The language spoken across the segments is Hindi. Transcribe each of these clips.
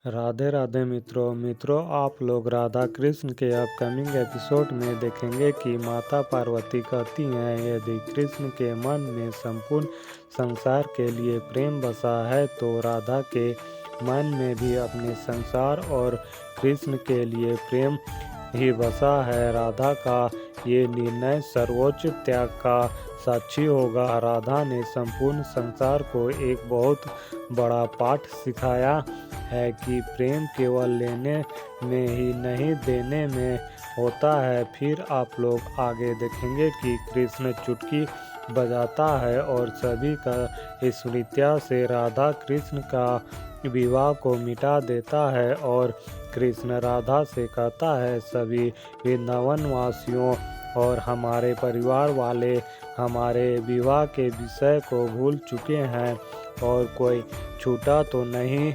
राधे राधे मित्रों आप लोग राधा कृष्ण के अपकमिंग एपिसोड में देखेंगे कि माता पार्वती कहती हैं यदि कृष्ण के मन में संपूर्ण संसार के लिए प्रेम बसा है तो राधा के मन में भी अपने संसार और कृष्ण के लिए प्रेम ही बसा है। राधा का ये निर्णय सर्वोच्च त्याग का साक्षी होगा। राधा ने संपूर्ण संसार को एक बहुत बड़ा पाठ सिखाया है कि प्रेम केवल लेने में ही नहीं देने में होता है। फिर आप लोग आगे देखेंगे कि कृष्ण चुटकी बजाता है और सभी का स्मृतियाँ से राधा कृष्ण का विवाह को मिटा देता है और कृष्ण राधा से कहता है सभी वृंदावन वासियों और हमारे परिवार वाले हमारे विवाह के विषय को भूल चुके हैं और कोई छूटा तो नहीं।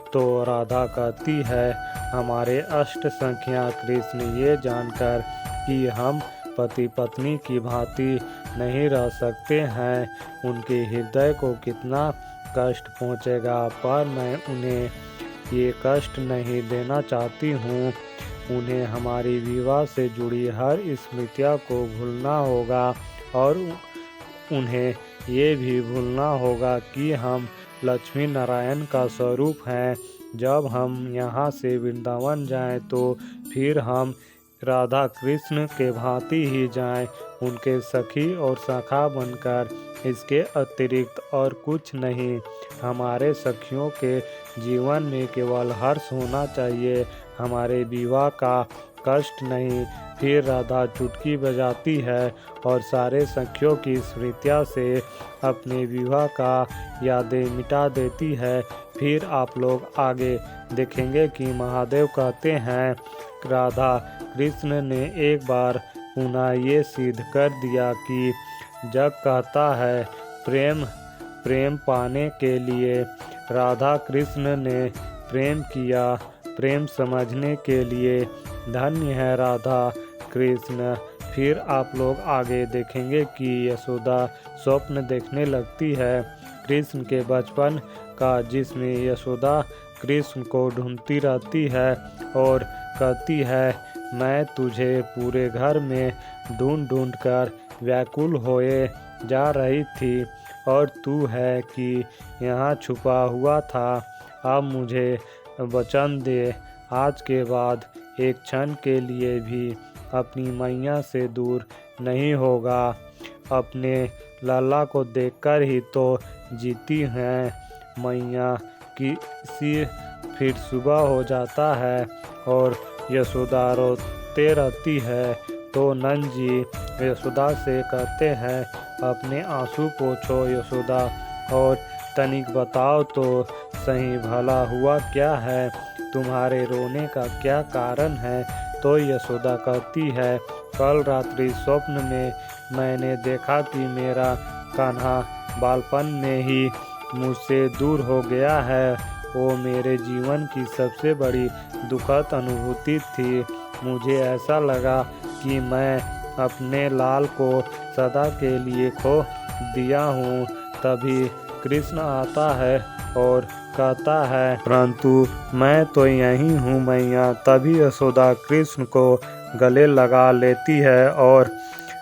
तो राधा कहती है हमारे अष्ट संख्या कृष्ण ये जानकर कि हम पति पत्नी की भांति नहीं रह सकते हैं उनके हृदय को कितना कष्ट पहुंचेगा, पर मैं उन्हें ये कष्ट नहीं देना चाहती हूँ। उन्हें हमारी विवाह से जुड़ी हर स्मृतियों को भूलना होगा और उन्हें ये भी भूलना होगा कि हम लक्ष्मी नारायण का स्वरूप हैं। जब हम यहाँ से वृंदावन जाएं तो फिर हम राधा कृष्ण के भांति ही जाएं, उनके सखी और सखा बनकर। इसके अतिरिक्त और कुछ नहीं। हमारे सखियों के जीवन में केवल हर्ष होना चाहिए, हमारे विवाह का कष्ट नहीं। फिर राधा चुटकी बजाती है और सारे सखियों की स्मृतियाँ से अपने विवाह का यादें मिटा देती है। फिर आप लोग आगे देखेंगे कि महादेव कहते हैं राधा कृष्ण ने एक बार पुनः ये सिद्ध कर दिया कि जग कहता है प्रेम प्रेम पाने के लिए राधा कृष्ण ने प्रेम किया, प्रेम समझने के लिए धन्य है राधा कृष्ण। फिर आप लोग आगे देखेंगे कि यशोदा स्वप्न देखने लगती है कृष्ण के बचपन का, जिसमें यशोदा कृष्ण को ढूंढती रहती है और कहती है मैं तुझे पूरे घर में ढूंढ ढूंढ कर व्याकुल होए जा रही थी और तू है कि यहाँ छुपा हुआ था। अब मुझे वचन दे आज के बाद एक क्षण के लिए भी अपनी मैया से दूर नहीं होगा। अपने लाला को देखकर ही तो जीती हैं मैया किसी। फिर सुबह हो जाता है और यशोदा रोते रहती है तो नंद जी यशोदा से कहते हैं अपने आंसू पोंछो यशोदा और तनिक बताओ तो सही भला हुआ क्या है, तुम्हारे रोने का क्या कारण है। तो यशोदा कहती है कल रात्रि स्वप्न में मैंने देखा कि मेरा कान्हा बालपन में ही मुझसे दूर हो गया है। वो मेरे जीवन की सबसे बड़ी दुखद अनुभूति थी। मुझे ऐसा लगा कि मैं अपने लाल को सदा के लिए खो दिया हूँ। तभी कृष्ण आता है और कहता है परंतु मैं तो यहीं हूँ मैया। तभी यशोदा कृष्ण को गले लगा लेती है और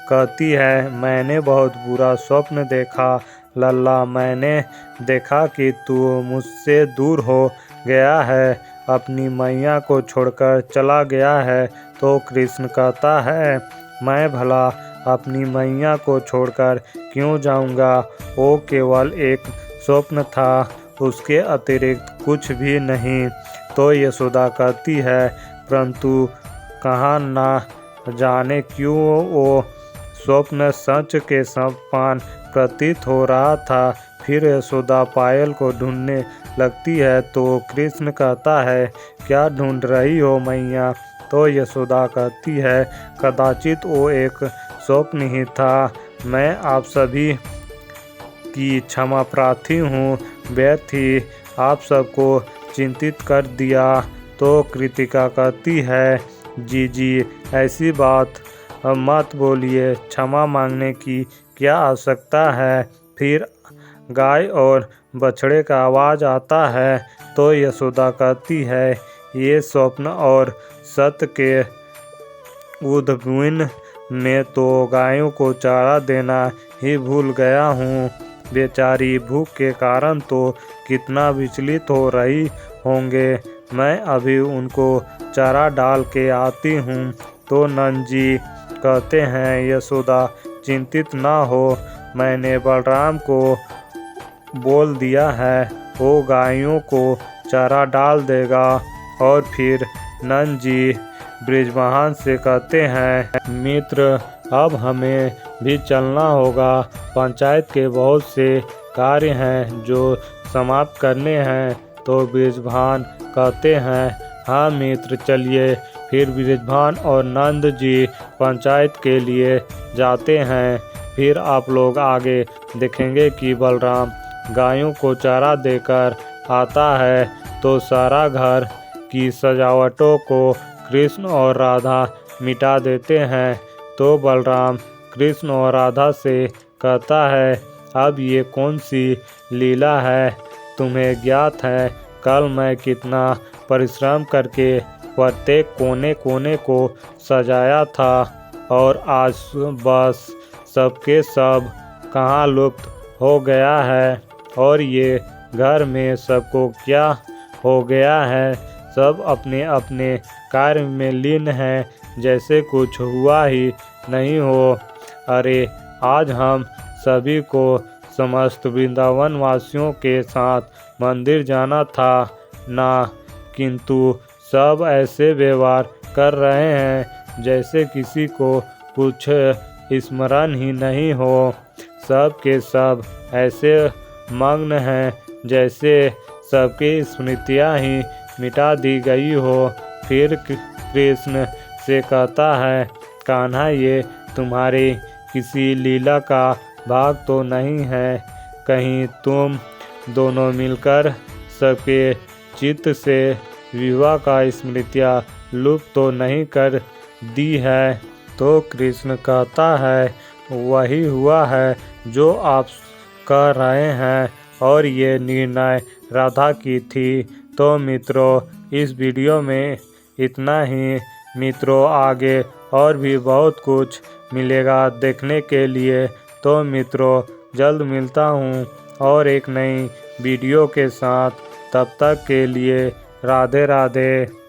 कहती है मैंने बहुत बुरा स्वप्न देखा लल्ला, मैंने देखा कि तू मुझसे दूर हो गया है, अपनी मैया को छोड़कर चला गया है। तो कृष्ण कहता है मैं भला अपनी मैया को छोड़कर क्यों जाऊंगा, वो केवल एक स्वप्न था, उसके अतिरिक्त कुछ भी नहीं। तो यशोदा कहती है परंतु कहाँ ना जाने क्यों वो स्वप्न सच के समान प्रतीत हो रहा था। फिर यशोदा पायल को ढूंढने लगती है तो कृष्ण कहता है क्या ढूंढ रही हो मैया। तो यशोदा कहती है कदाचित वो एक स्वप्न ही था, मैं आप सभी की क्षमा प्रार्थी हूँ, व्यर्थ ही आप सबको चिंतित कर दिया। तो कृतिका कहती है जी ऐसी बात मत बोलिए, क्षमा मांगने की क्या आवश्यकता है। फिर गाय और बछड़े का आवाज़ आता है तो यशोदा कहती है, ये स्वप्न और सत्य के उद्भिन्न में तो गायों को चारा देना ही भूल गया हूँ। बेचारी भूख के कारण तो कितना विचलित हो रही होंगे। मैं अभी उनको चारा डाल के आती हूँ। तो नंद जी कहते हैं, यशोदा चिंतित ना हो, मैंने बलराम को बोल दिया है, वो गायों को चारा डाल देगा। और फिर नंद जी बृजवाहन से कहते हैं, मित्र अब हमें भी चलना होगा। पंचायत के बहुत से कार्य हैं जो समाप्त करने हैं। तो बृजवाहन कहते हैं, हाँ मित्र चलिए। फिर बृजवाहन और नंद जी पंचायत के लिए जाते हैं। फिर आप लोग आगे देखेंगे कि बलराम गायों को चारा देकर आता है तो सारा घर की सजावटों को कृष्ण और राधा मिटा देते हैं। तो बलराम कृष्ण और राधा से कहता है, अब ये कौन सी लीला है, तुम्हें ज्ञात है कल मैं कितना परिश्रम करके प्रत्येक कोने कोने को सजाया था और आज बस सबके सब कहाँ लुप्त हो गया है। और ये घर में सबको क्या हो गया है, सब अपने अपने कार्य में लीन हैं, जैसे कुछ हुआ ही नहीं हो। अरे आज हम सभी को समस्त वृंदावन वासियों के साथ मंदिर जाना था ना, किंतु सब ऐसे व्यवहार कर रहे हैं जैसे किसी को कुछ स्मरण ही नहीं हो। सब के सब ऐसे मग्न हैं जैसे सबकी स्मृतियाँ ही मिटा दी गई हो। फिर कृष्ण से कहता है, कान्हा ये तुम्हारी किसी लीला का भाग तो नहीं है, कहीं तुम दोनों मिलकर सबके चित्त से विवाह का स्मृतियाँ लुप्त तो नहीं कर दी है। तो कृष्ण कहता है, वही हुआ है जो आप कह रहे हैं और ये निर्णय राधा की थी। तो मित्रों इस वीडियो में इतना ही। मित्रों आगे और भी बहुत कुछ मिलेगा देखने के लिए। तो मित्रों जल्द मिलता हूँ और एक नई वीडियो के साथ। तब तक के लिए राधे राधे।